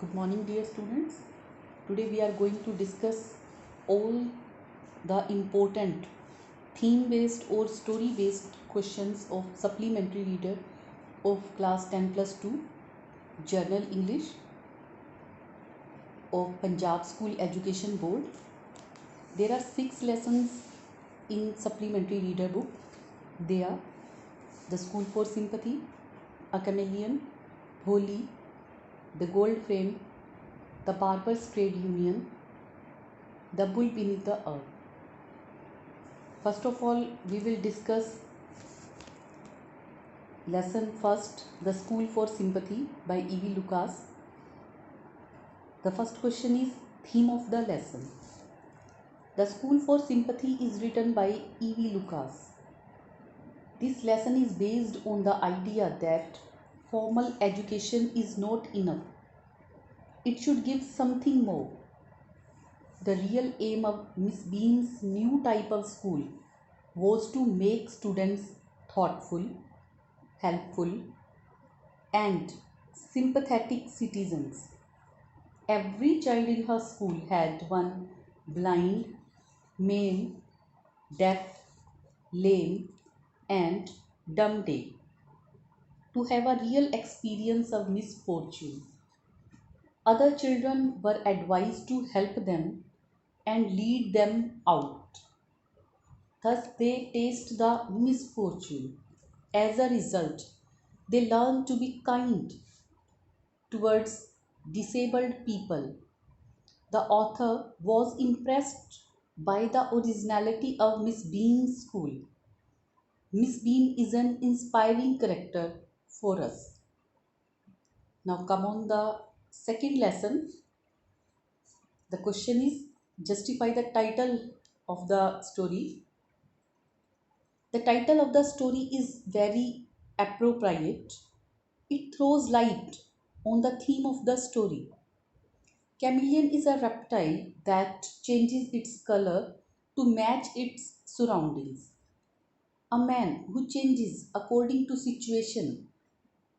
Good morning, dear students. Today we are going to discuss all the important theme based or story based questions of supplementary reader of class 10 plus 2 Journal English of Punjab School Education Board. There are 6 lessons in supplementary reader book. They are The School for Sympathy, A Chameleon, Holi, The Gold Frame, The Barbers Trade Union, The Bull Beneath the Earth. First of all, we will discuss lesson first, The School for Sympathy by E.V. Lucas. The first question is theme of the lesson. The School for Sympathy is written by E.V. Lucas. This lesson is based on the idea that formal education is not enough. It should give something more. The real aim of Miss Bean's new type of school was to make students thoughtful, helpful, and sympathetic citizens. Every child in her school had one blind, maimed, deaf, lame, and dumb day to have a real experience of misfortune. Other children were advised to help them and lead them out. Thus, they taste the misfortune. As a result, they learn to be kind towards disabled people. The author was impressed by the originality of Miss Bean's school. Miss Bean is an inspiring character for us. Now come on the second lesson. The question is justify the title of the story. The title of the story is very appropriate. It throws light on the theme of the story. Chameleon is a reptile that changes its color to match its surroundings. A man who changes according to situation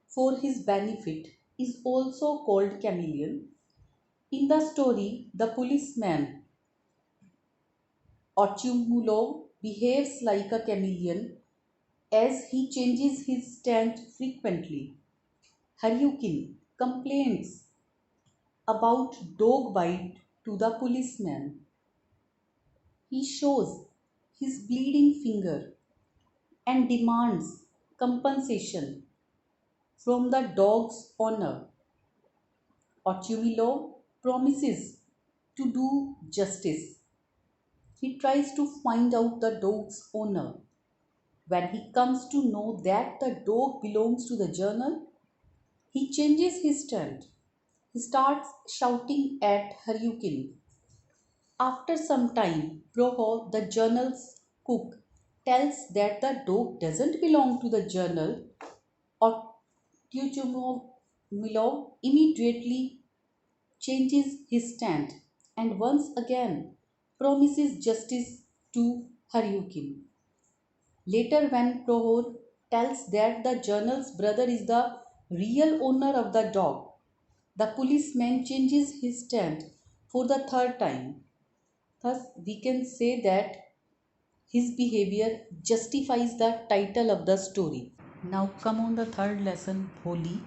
for his benefit is also called chameleon. In the story, the policeman Ochumulov behaves like a chameleon as he changes his stand frequently. Haryukin complains about dog bite to the policeman. He shows his bleeding finger and demands compensation from the dog's owner. Ochumilov promises to do justice. He tries to find out the dog's owner. When he comes to know that the dog belongs to the journal, he changes his stand. He starts shouting at Haryukin. After some time, Proho, the journal's cook, tells that the dog doesn't belong to the journal. Otyuchumov immediately changes his stand and once again promises justice to Haryukin. Later, when Prohor tells that the journal's brother is the real owner of the dog, the policeman changes his stand for the third time. Thus, we can say that his behavior justifies the title of the story. Now, come on the third lesson, Holi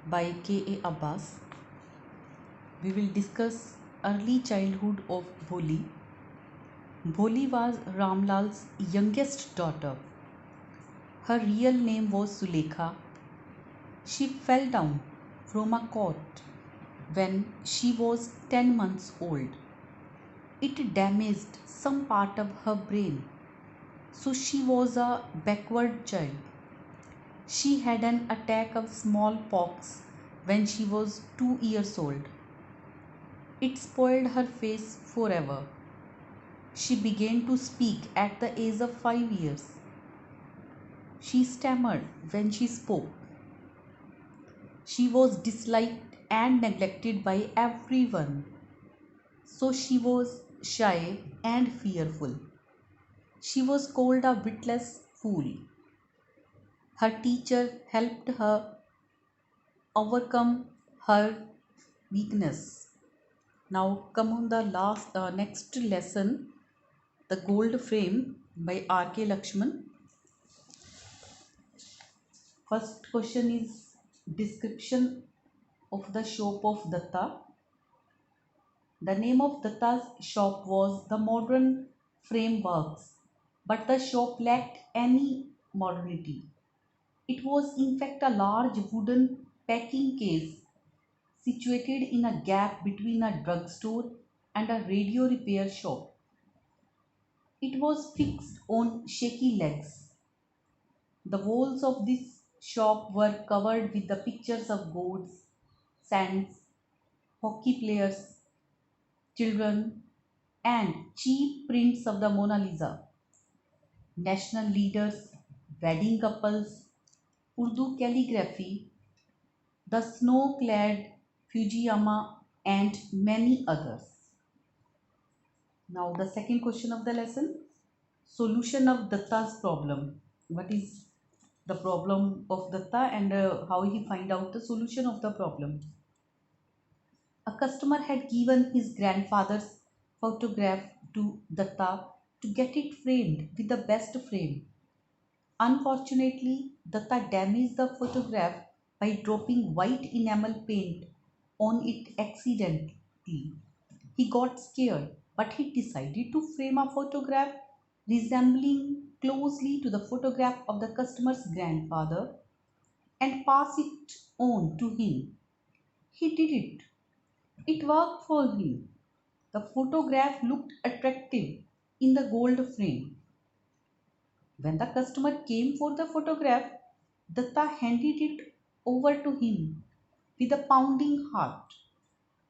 by K.A. Abbas. We will discuss early childhood of Bholi. Bholi was Ramlal's youngest daughter. Her real name was Sulekha. She fell down from a cot when she was 10 months old. It damaged some part of her brain, so she was a backward child. She had an attack of smallpox when she was 2 years old. It spoiled her face forever. She began to speak at the age of 5 years. She stammered when she spoke. She was disliked and neglected by everyone, so she was shy and fearful. She was called a witless fool. Her teacher helped her overcome her weakness. Now come on the next lesson, the gold frame by R.K. Lakshman. First question is description of the shop of Datta. The name of Datta's shop was the Modern Frameworks, but the shop lacked any modernity. It was in fact a large wooden packing case situated in a gap between a drugstore and a radio repair shop. It was fixed on shaky legs. The walls of this shop were covered with the pictures of goats, saints, hockey players, children, and cheap prints of the Mona Lisa, national leaders, wedding couples, Urdu calligraphy, the snow-clad Fujiyama, and many others. Now the second question of the lesson, solution of Datta's problem. What is the problem of Datta and how he find out the solution of the problem? A customer had given his grandfather's photograph to Datta to get it framed with the best frame. Unfortunately, Datta damaged the photograph by dropping white enamel paint on it accidentally. He got scared, but he decided to frame a photograph resembling closely to the photograph of the customer's grandfather and pass it on to him. He did it. It worked for him. The photograph looked attractive in the gold frame. When the customer came for the photograph, Datta handed it over to him with a pounding heart.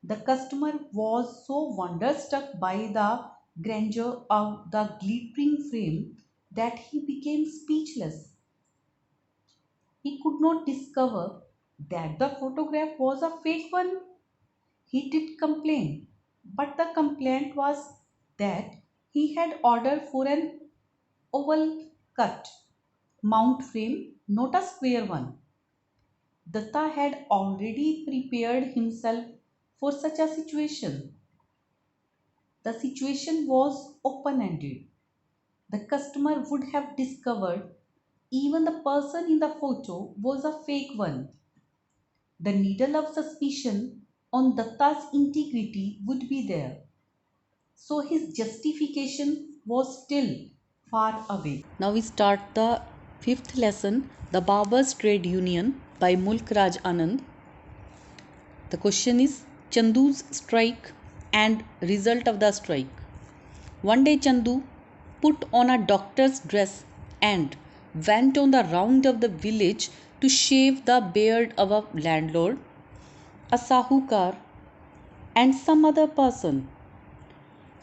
The customer was so wonderstruck by the grandeur of the glittering frame that he became speechless. He could not discover that the photograph was a fake one. He did complain, but the complaint was that he had ordered for an oval cut mount frame, not a square one. Datta had already prepared himself for such a situation. The situation was open ended. The customer would have discovered even the person in the photo was a fake one. The needle of suspicion on Datta's integrity would be there. So his justification was still far away. Now we start the fifth lesson, the Barbers Trade Union by Mulk Raj Anand. The question is Chandu's strike and result of the strike. One day Chandu put on a doctor's dress and went on the round of the village to shave the beard of a landlord, a sahukar, and some other person.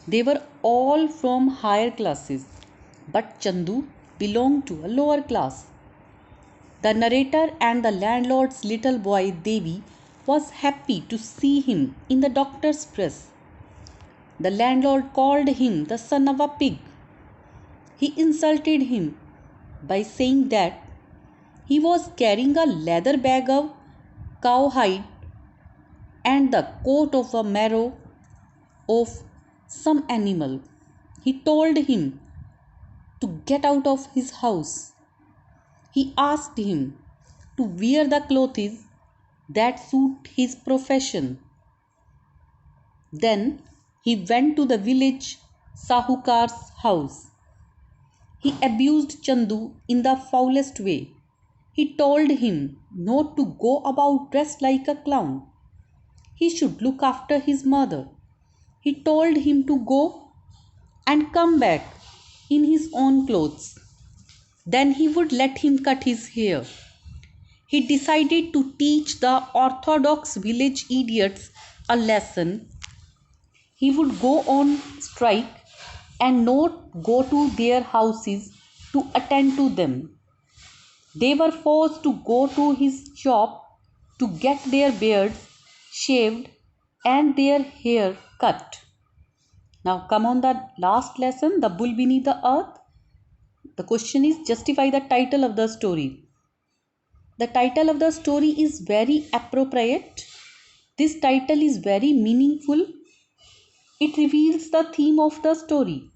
They were all from higher classes, but Chandu belonged to a lower class. The narrator and the landlord's little boy Devi was happy to see him in the doctor's dress. The landlord called him the son of a pig. He insulted him by saying that he was carrying a leather bag of cowhide and the coat of a marrow of some animal. He told him to get out of his house. He asked him to wear the clothes that suit his profession. Then he went to the village Sahukar's house. He abused Chandu in the foulest way. He told him not to go about dressed like a clown. He should look after his mother. He told him to go and come back in his own clothes. Then he would let him cut his hair. He decided to teach the orthodox village idiots a lesson. He would go on strike and not go to their houses to attend to them. They were forced to go to his shop to get their beards shaved and their hair cut. Now come on the last lesson, the bull beneath the earth. The question is justify the title of the story. The title of the story is very appropriate. This title is very meaningful. It reveals the theme of the story.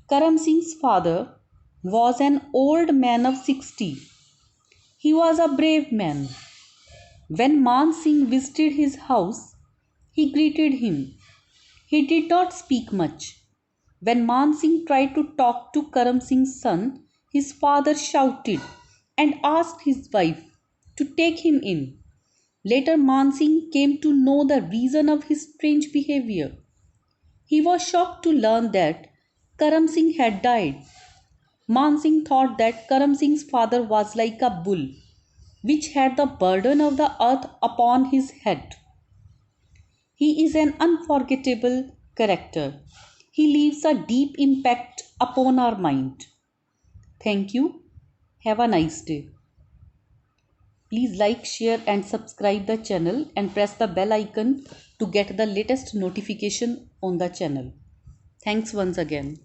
Karam Singh's father was an old man of 60. He was a brave man. When Man Singh visited his house, he greeted him. He did not speak much. When Man Singh tried to talk to Karam Singh's son, his father shouted and asked his wife to take him in. Later, Man Singh came to know the reason of his strange behavior. He was shocked to learn that Karam Singh had died. Man Singh thought that Karam Singh's father was like a bull, which had the burden of the earth upon his head. He is an unforgettable character. He leaves a deep impact upon our mind. Thank you. Have a nice day. Please like, share and subscribe the channel and press the bell icon to get the latest notification on the channel. Thanks once again.